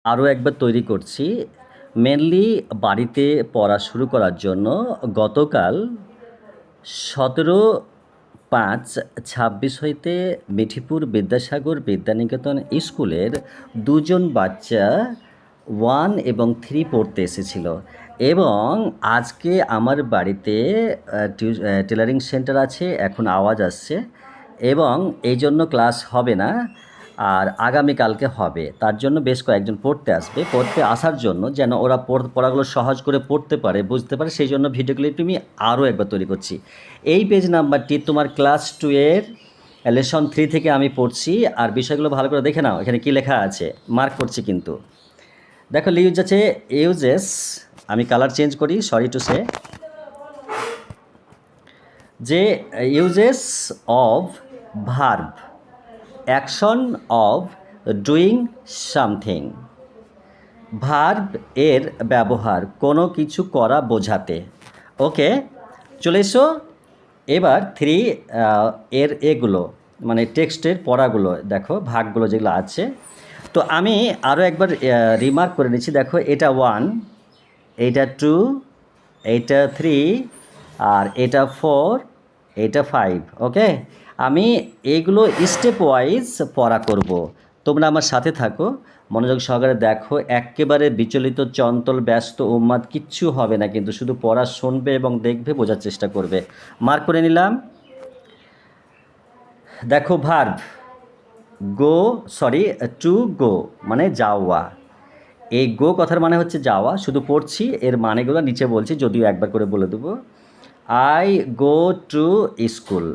আরও একবার তৈরি করছি। মেনলি বাড়িতে পড়া শুরু করার জন্য গতকাল 17/5/26 হইতে মিঠিপুর বিদ্যাসাগর বিদ্যানিকেতন স্কুলের দুজন বাচ্চা 1 এবং 3 পড়তে এসেছিল এবং আজকে আমার বাড়িতে টেলারিং সেন্টার আছে, এখন আওয়াজ আসছে এবং এই জন্য ক্লাস হবে না, আর আগামীকালকে হবে। তার জন্য বেশ কয়েকজন পড়তে আসবে। পড়তে আসার জন্য যেন ওরা পড়াগুলো সহজ করে পড়তে পারে, বুঝতে পারে, সেই জন্য ভিডিও ক্লিপটি আমি আরও একবার তৈরি করছি। এই পেজ নাম্বারটি তোমার ক্লাস 2 এর লেসন 3 থেকে আমি পড়ছি, আর বিষয়গুলো ভালো করে দেখে নাও। এখানে কি লেখা আছে মার্ক করছি কিন্তু। দেখো লিউজ আছে, ইউজেস, আমি কালার চেঞ্জ করি, সরি টু সে, যে uses of verb, action of doing something. Verb এর ব্যবহার কোনো কিছু করা বোঝাতে। ওকে, চলে এসো এবার 3 এর এগুলো মানে টেক্সটের পড়াগুলো দেখো, ভাগগুলো যেগুলো আছে। তো আমি আরও একবার রিমার্ক করে নিচ্ছি। দেখো এটা 1, এইটা 2, এইটা 3, আর এটা 4, এটা 5। ওকে, আমি এইগুলো স্টেপ ওয়াইজ পড়া করব। তোমরা আমার সাথে থাকো, মনোযোগ সহকারে দেখো, একেবারে বিচলিত, চঞ্চল, ব্যস্ত, উন্মাদ কিচ্ছু হবে না, কিন্তু শুধু পড়া শুনবে এবং দেখবে, বোঝার চেষ্টা করবে। মার্ক করে নিলাম। দেখো verb go, sorry, to go মানে যাওয়া। এই গো কথার মানে হচ্ছে যাওয়া, শুধু পড়ছি, এর মানেগুলো নিচে বলছি, যদিও একবার করে বলে দেবো। আই গো টু স্কুল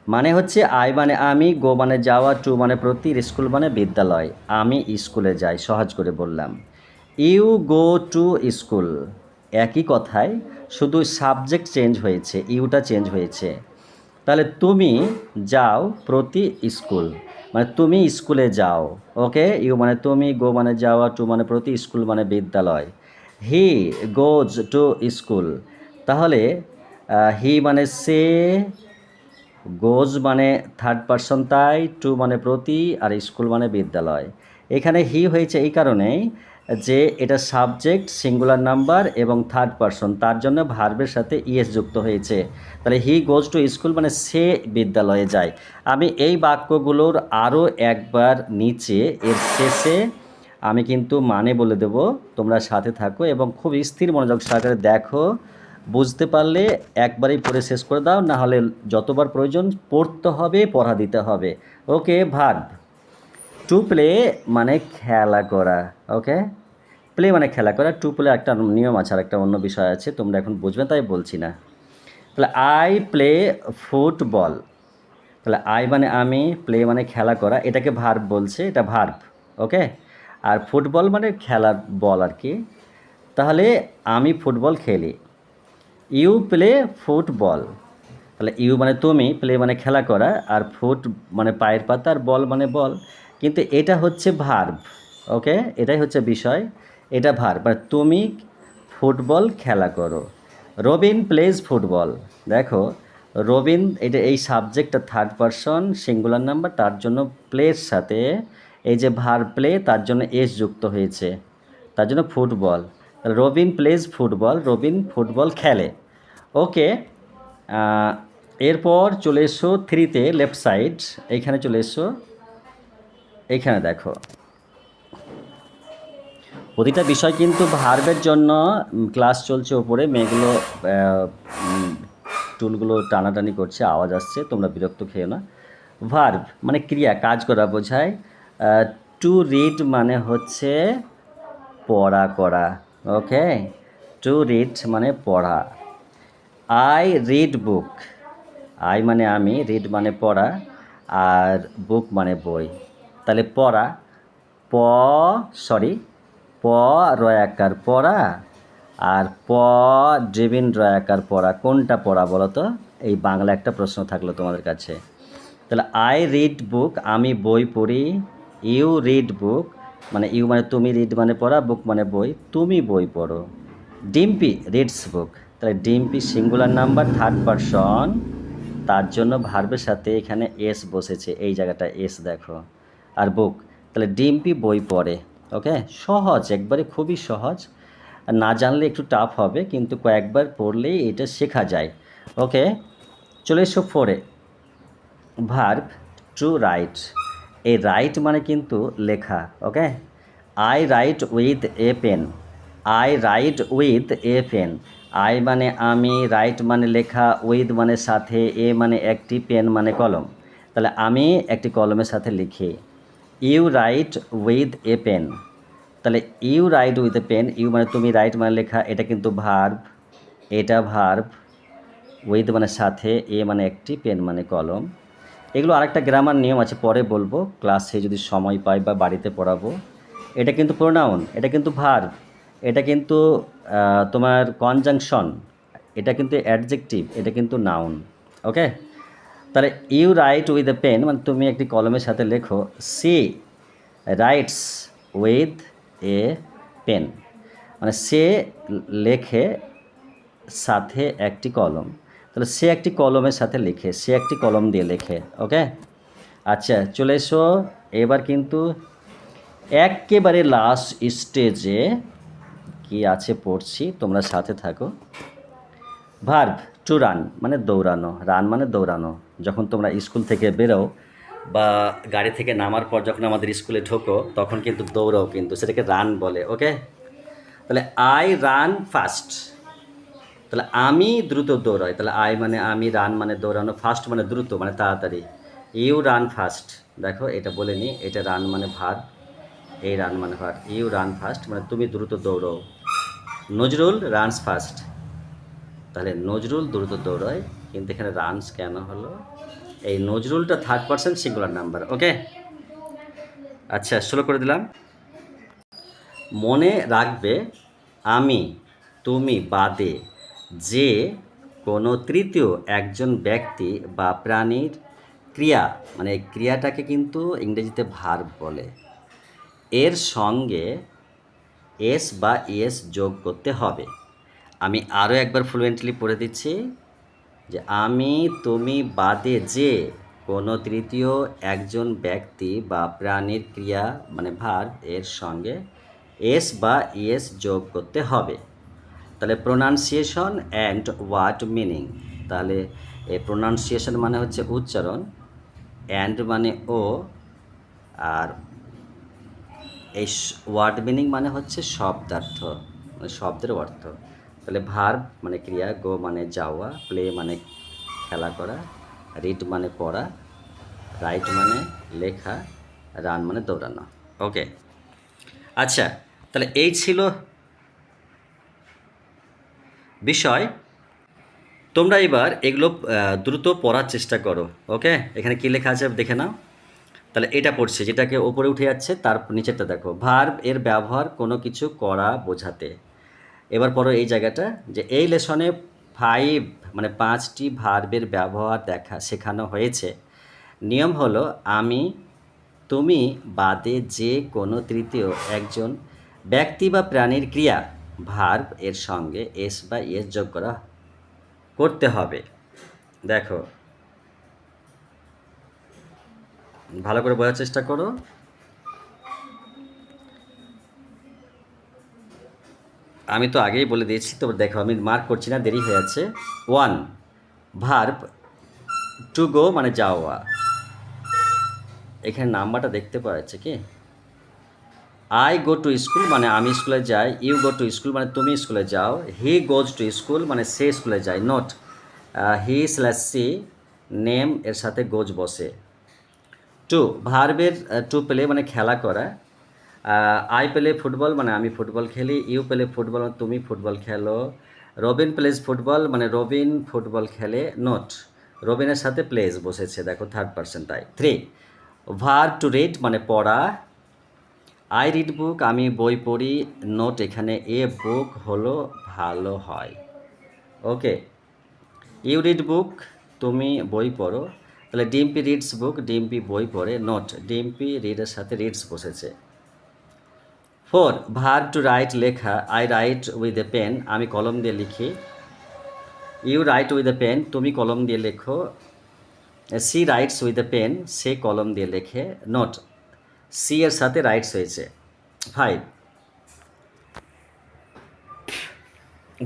মানে হচ্ছে আই মানে আমি, গো মানে যাওয়া, টু মানে প্রতি, স্কুল মানে বিদ্যালয়, আমি স্কুলে যাই, সহজ করে বললাম। ইউ গো টু স্কুল, একই কথায়, শুধু সাবজেক্ট চেঞ্জ হয়েছে, ইউটা চেঞ্জ হয়েছে। তাহলে তুমি যাও প্রতি স্কুল মানে তুমি স্কুলে যাও। ওকে, ইউ মানে তুমি, গো মানে যাওয়া, টু মানে প্রতি, স্কুল মানে বিদ্যালয়। হি গোজ টু স্কুল, তাহলে হি মানে সে, গোজ মানে থার্ড পারসন তাই, টু মানে প্রতি, আর স্কুল মানে বিদ্যালয়। এখানে হি হয়েছে এই কারণেই যে এটা সাবজেক্ট, সিঙ্গুলার নাম্বার এবং থার্ড পারসন, তার জন্য ভার্বের সাথে ইএস যুক্ত হয়েছে। তাহলে হি গোজ টু স্কুল মানে সে বিদ্যালয়ে যায়। আমি এই বাক্যগুলোর আরও একবার নিচে এর শেষে আমি কিন্তু মানে বলে দেব, তোমরা সাথে থাকো এবং খুব স্থির মনোযোগ সহকারে দেখো। বুঝতে পারলে একবারেই পড়ে শেষ করে দাও, না হলে যতবার প্রয়োজন পড়তে হবে, পড়া দিতে হবে। ওকে, ভার্ব টু প্লে মানে খেলা করা। ওকে, প্লে মানে খেলা করা, টু প্লে একটা নিয়ম আছে, আর একটা অন্য বিষয় আছে, তোমরা এখন বুঝবে তাই বলছি না। তাহলে আই প্লে ফুটবল, তাহলে আই মানে আমি, প্লে মানে খেলা করা, এটাকে ভার্ব বলছে, এটা ভার্ব। ওকে, আর ফুটবল মানে খেলার বল আর কি। তাহলে আমি ফুটবল খেলি। ইউ প্লে ফুটবল, তাহলে ইউ মানে তুমি, প্লে মানে খেলা করা, আর ফুট মানে পায়ের পাতা, আর বল মানে বল, কিন্তু এটা হচ্ছে ভার্ব। ওকে, এটাই হচ্ছে বিষয়, এটা ভার্ব, মানে তুমি ফুটবল খেলা করো। রবিন প্লেজ ফুটবল, দেখো রবিন এটা এই সাবজেক্টটা থার্ড পারসন সিঙ্গুলার নাম্বার, তার জন্য প্লের সাথে এই যে ভার্ব প্লে, তার জন্য এস যুক্ত হয়েছে, তার জন্য football. Robin plays football, Robin football খেলে। ওকে, এরপর চলে এসো 3-তে, লেফট সাইড, এইখানে চলে এসো। এইখানে দেখো প্রতিটা বিষয় কিন্তু ভার্বের জন্য ক্লাস চলছে, ওপরে মেয়েগুলো টুলগুলো টানাটানি করছে, আওয়াজ আসছে, তোমরা বিরক্ত খেও না। ভার্ব মানে ক্রিয়া, কাজ করা বোঝায়। টু রিড মানে হচ্ছে পড়া করা। ওকে, টু রিড মানে পড়া। আই রিড বুক, আই মানে আমি, রিড মানে পড়া, আর বুক মানে বই। তাহলে পড়া, প সরি প রয়াকার পড়া, আর প ড্রিবিন রয়াকার পড়া, কোনটা পড়া বলো তো? এই বাংলা একটা প্রশ্ন থাকলো তোমাদের কাছে। তাহলে আই রিড বুক, আমি বই পড়ি। ইউ রিড বুক মানে ইউ মানে তুমি, রিড মানে পড়া, বুক মানে বই, তুমি বই পড়ো। ডিম্পি রিডস বুক, তাহলে Dimpy singular number, third person, তার জন্য ভার্বের সাথে এখানে এস বসেছে, এই জায়গাটা এস দেখো। আর বুক তাহলে ডিম্পি বই পড়ে। ওকে, সহজ, একবারে খুবই সহজ। আর না জানলে একটু টাফ হবে, কিন্তু কয়েকবার পড়লেই এটা শেখা যায়। ওকে, চলে এসো 4-এ। Verb to write. এই রাইট মানে কিন্তু লেখা। Okay, I write with a pen. I write with a pen. I মানে আমি, রাইট মানে লেখা, উইথ মানে সাথে, এ মানে একটি, পেন মানে কলম। তাহলে আমি একটি কলমের সাথে লিখি। You write with a pen. তাহলে you write with a pen, you মানে তুমি, রাইট মানে লেখা, এটা কিন্তু ভার্ব, এটা ভার্ব, উইথ মানে সাথে, এ মানে একটি, পেন মানে কলম। এগুলো আরেকটা গ্রামার নিয়ম আছে, পরে বলবো ক্লাসে যদি সময় পাই বা বাড়িতে পড়াবো। এটা কিন্তু প্রোনাউন, এটা কিন্তু ভার্ব, এটা কিন্তু তোমার কনজাংশন, এটা কিন্তু অ্যাডজেক্টিভ, এটা কিন্তু নাউন। ওকে, তাহলে you write with a pen মানে তুমি একটি কলমের সাথে লেখো। She writes with a pen মানে সে লেখে সাথে একটি কলম। তাহলে সে একটি কলমের সাথে লিখে, সে একটি কলম দিয়ে লেখে। ওকে, আচ্ছা চলে এসো এবার কিন্তু একেবারে লাস্ট স্টেজে কি আছে পড়ছি, তোমরা সাথে থাকো। ভার্ব টু রান মানে দৌড়ানো, রান মানে দৌড়ানো। যখন তোমরা স্কুল থেকে বেরো বা গাড়ি থেকে নামার পর যখন আমাদের স্কুলে ঢোকো, তখন কিন্তু দৌড়াও, কিন্তু সেটাকে রান বলে। ওকে, তাহলে আই রান ফাস্ট। তাহলে আমি দ্রুত দৌড়াই, তাহলে আই মানে আমি, রান মানে দৌড়ানো, ফাস্ট মানে দ্রুত মানে তাড়াতাড়ি। ইউ রান ফাস্ট, দেখো এটা বলে নি, এটা রান মানে ভার্ব, এই রান মানে ভার্ব। ইউ রান ফাস্ট মানে তুমি দ্রুত দৌড়ো। নজরুল রানস ফাস্ট, তাহলে নজরুল দ্রুত দৌড়ায়, কিন্তু এখানে রানস কেন হলো? এই নজরুলটা থার্ড পারসন সিঙ্গুলার নাম্বার। ওকে, আচ্ছা শুরু করে দিলাম। মনে রাখবে, আমি তুমি বাদে যে কোনো তৃতীয় একজন ব্যক্তি বা প্রাণীর ক্রিয়া, মানে এই ক্রিয়াটাকে কিন্তু ইংরেজিতে ভার্ব বলে, এর সঙ্গে এস বা ইএস যোগ করতে হবে। আমি আরও একবার ফ্লুয়েন্টলি পড়ে দিচ্ছি যে আমি তুমি বাদে যে কোনো তৃতীয় একজন ব্যক্তি বা প্রাণীর ক্রিয়া মানে ভার্ব, এর সঙ্গে এস বা ইএস যোগ করতে হবে। তাহলে প্রোনাউন্সিয়েশন অ্যান্ড ওয়ার্ড মিনিং। তাহলে এই প্রোনাউন্সিয়েশন মানে হচ্ছে উচ্চারণ, অ্যান্ড মানে ও, আর এই ওয়ার্ড মিনিং মানে হচ্ছে শব্দার্থ, মানে শব্দের অর্থ। তাহলে ভার্ব মানে ক্রিয়া, গো মানে যাওয়া, প্লে মানে খেলা করা, রিড মানে পড়া, রাইট মানে লেখা, রান মানে দৌড়ানো। ওকে, আচ্ছা তাহলে এই ছিল বিষয়। তোমরা এবার এগুলো দ্রুত পড়ার চেষ্টা করো। ওকে, এখানে কী লেখা আছে দেখে নাও। তাহলে এটা পড়ছে, যেটাকে ওপরে উঠে যাচ্ছে তার নিচেরটা দেখো। ভার্ব এর ব্যবহার কোনো কিছু করা বোঝাতে। এবার পড়ো এই জায়গাটা, যে এই লেসনে 5 মানে 5টি ভার্বের ব্যবহার শেখানো হয়েছে। নিয়ম হলো আমি তুমি বাদে যে কোনো তৃতীয় একজন ব্যক্তি বা প্রাণীর ক্রিয়া ভার্ব এর সঙ্গে এস বা ইএস যোগ করতে হবে। দেখো ভালো করে বোঝার চেষ্টা করো। আমি তো আগেই বলে দিয়েছি, তো দেখো আমি মার্ক করছি না, দেরি হয়ে যাচ্ছে। 1 ভার্ব টু গো মানে যাওয়া। এখানে নাম্বারটা দেখতে পাওয়া যাচ্ছে কি? আই গো টু স্কুল মানে আমি স্কুলে যাই, ইউ গো টু স্কুল মানে তুমি স্কুলে যাও, হি গোজ টু স্কুল মানে সে স্কুলে যায়। নোট, হি স্ল্যাশ সি নেম এর সাথে গোজ বসে। টু ভার্বের টু পেলে মানে খেলা করা। আই পেলে ফুটবল মানে আমি ফুটবল খেলি, ইউ পেলে ফুটবল মানে তুমি ফুটবল খেলো, রবিন প্লেজ ফুটবল মানে রবিন ফুটবল খেলে। নোট, রবিনের সাথে প্লেজ বসেছে, দেখো থার্ড পারসন তাই। 3 ভার্ব টু রিড মানে পড়া। আই রিড বুক আমি বই পড়ি। নোট, এখানে এ বুক হলো ভালো হয়। ওকে, ইউ রিড বুক তুমি বই পড়ো। তাহলে ডিম্পি রিডস বুক, ডিম্পি বই পড়ে। নোট, ডিম্পি রিডের সাথে রিডস বসেছে। 4 ভার্ব টু রাইট লেখা। I write with a pen আমি কলম দিয়ে লিখি। You write with a pen তুমি কলম দিয়ে লেখো। She writes with a pen সে কলম দিয়ে লেখে। নোট, সি এর সাথে রাইটস হয়েছে। 5,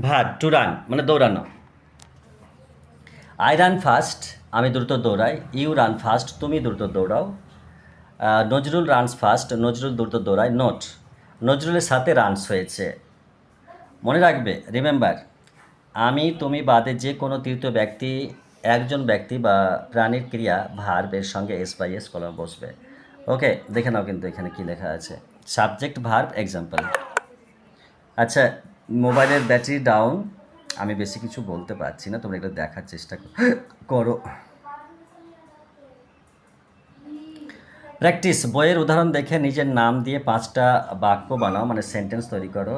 ভার টু রান মানে দৌড়ানো। আই রান ফাস্ট, আমি দ্রুত দৌড়াই। ইউ রান ফাস্ট, তুমি দ্রুত দৌড়াও। নজরুল রানস ফাস্ট, নজরুল দ্রুত দৌড়ায়। নোট, নজরুলের সাথে রানস হয়েছে। মনে রাখবে, রিমেম্বার, আমি তুমি বাদে যে কোনো তৃতীয় ব্যক্তি, একজন ব্যক্তি বা প্রাণীর ক্রিয়া ভার্বের সঙ্গে এস বাই এস কলম বসবে। ওকে, দেখে নাও কিন্তু এখানে কি লেখা আছে, সাবজেক্ট ভার্ব এক্সাম্পল। আচ্ছা, মোবাইলের ব্যাটারি ডাউন, আমি বেশি কিছু বলতে পারছি না, তোমরা এটা দেখার চেষ্টা করো। প্র্যাকটিস, বইয়ের উদাহরণ দেখে নিজের নাম দিয়ে 5টা বাক্য বানাও, মানে সেন্টেন্স তৈরি করো।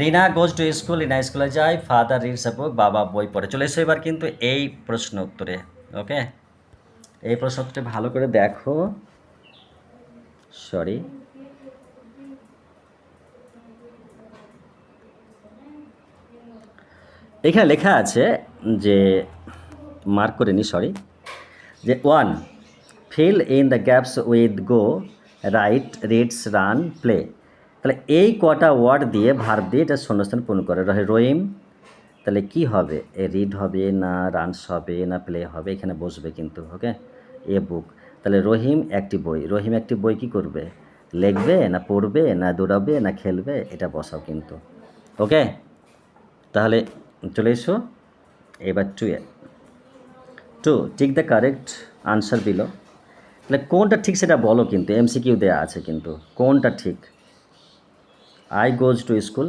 রিনা গোজ টু স্কুল, রিনা স্কুলে যায়। ফাদার রিডস এ বুক, বাবা বই পড়ে। চলে এসো এবার কিন্তু এই প্রশ্ন উত্তরে। ওকে, এই প্রশ্ন উত্তরটা ভালো করে দেখো। সরি, এখানে লেখা আছে যে, মার্ক করে নি, সরি, যে 1, fill in the gaps with go, right, reads, run, play. তাহলে এই কটা ওয়ার্ড দিয়ে, ভার্ব দিয়ে এটা শূন্যস্থান পূরণ করে। রহিম, তাহলে কি হবে, এ রিড হবে না রানস হবে না প্লে হবে, এখানে বসবে কিন্তু। ওকে, এ বুক, তাহলে রহিম একটি বই, রহিম একটি বই কি করবে, লিখবে না পড়বে না দৌড়াবে না খেলবে, এটা বসাও কিন্তু। ওকে, তাহলে চলে এসো এবার 2, tick the correct answer below. তাহলে কোনটা ঠিক সেটা বলো কিন্তু, এমসিকিউ দেওয়া আছে কিন্তু, কোনটা ঠিক। আই গোজ টু স্কুল,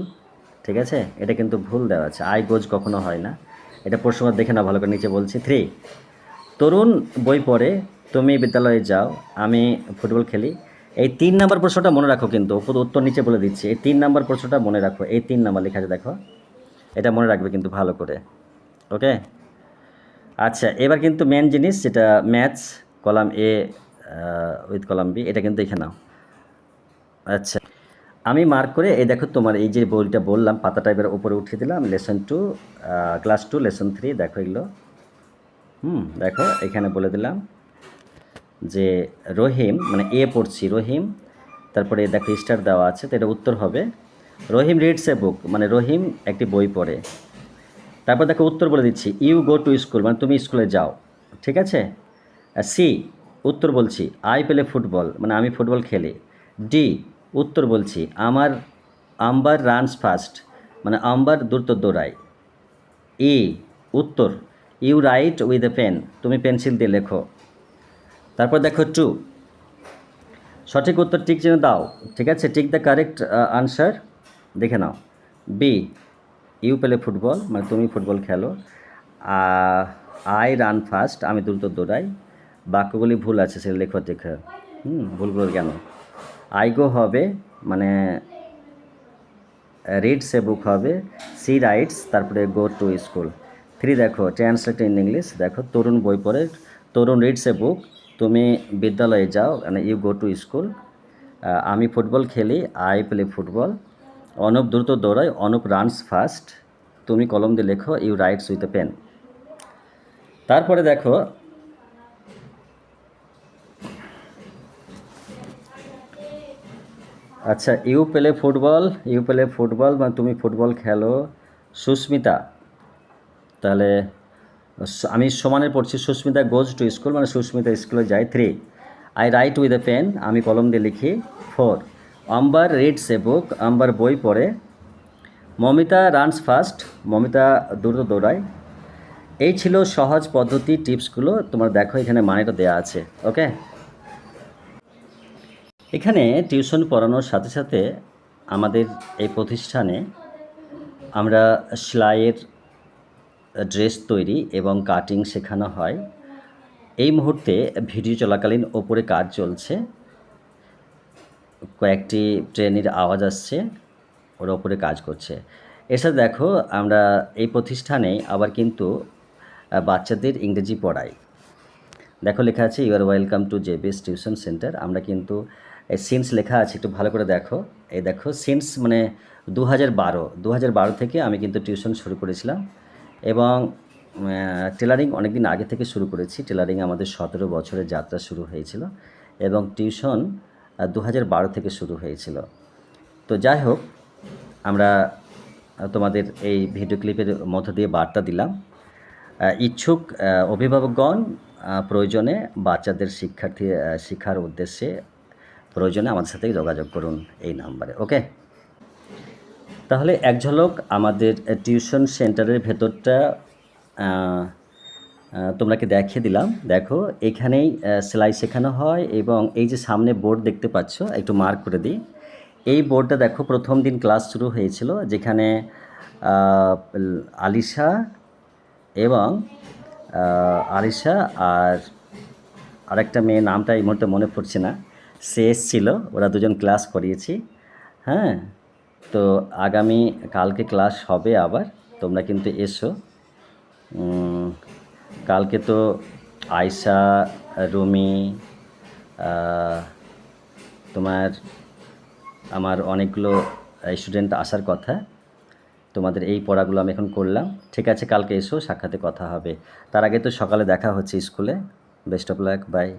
ঠিক আছে, এটা কিন্তু ভুল দেওয়া আছে, আই গোজ কখনো হয় না। এটা প্রশ্ন দেখে না ভালো করে, নিচে বলছি। 3, তরুণ বই পড়ে, তুমি বিদ্যালয়ে যাও, আমি ফুটবল খেলি। এই 3 নাম্বার প্রশ্নটা মনে রাখো কিন্তু, উত্তর নিচে বলে দিচ্ছি, এই 3 নাম্বার প্রশ্নটা মনে রাখো, এই 3 নাম্বার লেখা আছে দেখো, এটা মনে রাখবে কিন্তু ভালো করে। ওকে, আচ্ছা, এবার কিন্তু মেন জিনিস যেটা maths, column A with column B, এটা কিন্তু দেখে নাও। আচ্ছা, আমি মার্ক করে, এই দেখো তোমার এই যে বইটা বললাম, পাতা টাইপের উপরে উঠিয়ে দিলাম, লেসন 2, ক্লাস 2 লেসন 3, দেখো এগুলো। দেখো এখানে বলে দিলাম যে রহিম, মানে এ পড়ছি রহিম, তারপরে দেখো স্টার দেওয়া আছে, তো এটা উত্তর হবে রহিম রিডস এ বুক, মানে রহিম একটি বই পড়ে। তারপর দেখো উত্তর বলে দিচ্ছি, ইউ গো টু স্কুল, মানে তুমি স্কুলে যাও, ঠিক আছে। সি, উত্তর বলছি, আই প্লে ফুটবল, মানে আমি ফুটবল খেলি। ডি, উত্তর বলছি, আম্বার রানস ফাস্ট, মানে আম্বার দ্রুত দৌড়ায়। ই, উত্তর, you write with a pen, তুমি পেন্সিল দিয়ে লেখো। তারপর দেখো 2, সঠিক উত্তর টিক চিহ্ন দাও, ঠিক আছে, টিক দ্য কারেক্ট আনসার, দেখে নাও। বি, ইউ প্লে ফুটবল, মানে তুমি ফুটবল খেলো। আই রান ফাস্ট, আমি দ্রুত দৌড়াই। বাক্যগুলি ভুল আছে, সেটা লেখো দেখে। ভুলগুলো কেন। আই গো হবে, মানে রিডস এ বুক হবে। সি রাইটস, তারপরে গো টু স্কুল। 3 দেখো, ট্রান্সলেট ইন ইংলিশ, দেখো তরুণ বই পড়ে, তরুণ রিডস এ বুক, তুমি বিদ্যালয়ে যাও, মানে ইউ গো টু স্কুল। আমি ফুটবল খেলি, আই প্লে ফুটবল। অনুপ দ্রুত দৌড়ায়, অনুপ রানস ফাস্ট। তুমি কলম দিয়ে লেখো, you writes with a pen. তারপরে দেখো, আচ্ছা, you play football, you play football, মানে তুমি ফুটবল খেলো। সুস্মিতা, তাহলে আমি সমানে পড়ছি, সুস্মিতা গোজ টু স্কুল, মানে সুস্মিতা স্কুলে যায়। 3, I write with a pen, আমি কলম দিয়ে লিখি। 4, Ambar reads a book, Ambar বই পড়ে। মমিতা রানস ফাস্ট, মমিতা দ্রুত দৌড়ায়। এই ছিল সহজ পদ্ধতি, টিপসগুলো তোমার দেখো, এখানে মানেটা দেওয়া আছে। ওকে, এখানে টিউশন পড়ানোর সাথে সাথে আমাদের এই প্রতিষ্ঠানে আমরা সেলাইয়ের ড্রেস তৈরি এবং কাটিং শেখানো হয়। এই মুহূর্তে ভিডিও চলাকালীন ওপরে কাজ চলছে, কয়েকটি ট্রেনের আওয়াজ আসছে, ওরা ওপরে কাজ করছে। এর সাথে দেখো, আমরা এই প্রতিষ্ঠানে আবার কিন্তু বাচ্চাদের ইংরেজি পড়াই। দেখো লেখা আছে, you are welcome to JBS tuition centre. আমরা কিন্তু সিন্স লেখা আছে, একটু ভালো করে দেখো। এই দেখো সিন্স, মানে 2012 থেকে আমি কিন্তু টিউশন শুরু করেছিলাম, এবং টেলারিং অনেক দিন আগে থেকে শুরু করেছি। টেলারিং আমাদের 17 বছরের যাত্রা শুরু হয়েছিল, এবং টিউশন 2012 থেকে শুরু হয়েছিল। তো যাই হোক, আমরা তোমাদের এই ভিডিও ক্লিপের মধ্য দিয়ে বার্তা দিলাম, ইচ্ছুক অভিভাবকগণ প্রয়োজনে বাচ্চাদের শিক্ষার উদ্দেশ্যে প্রয়োজনে আমাদের সাথে যোগাযোগ করুন এই নাম্বারে। ওকে, তাহলে এক ঝলক আমাদের টিউশন সেন্টারের ভেতরটা তোমরাকে দেখিয়ে দিলাম। দেখো, এখানেই সেলাই শেখানো হয় এবং এই যে সামনে বোর্ড দেখতে পাচ্ছ, একটু মার্ক করে দিই। এই বোর্ডটা দেখো, প্রথম দিন ক্লাস শুরু হয়েছিল যেখানে আলিশা এবং আলিশা আর আরেকটা মেয়ে, নামটা এই মুহূর্তে মনে পড়ছে না, সে এসেছিল, ওরা দুজন ক্লাস করিয়েছি। হ্যাঁ, তো আগামী কালকে ক্লাস হবে আবার, তোমরা কিন্তু এসো। কালকে তো আয়শা, রুমি, তোমার আমার অনেকগুলো স্টুডেন্ট আসার কথা। তোমাদের এই পড়াগুলো আমি এখন করলাম। ঠিক আছে, কালকে এসো, সাক্ষাতে কথা হবে। তার আগে তো সকালে দেখা হচ্ছে স্কুলে। Best of luck, by.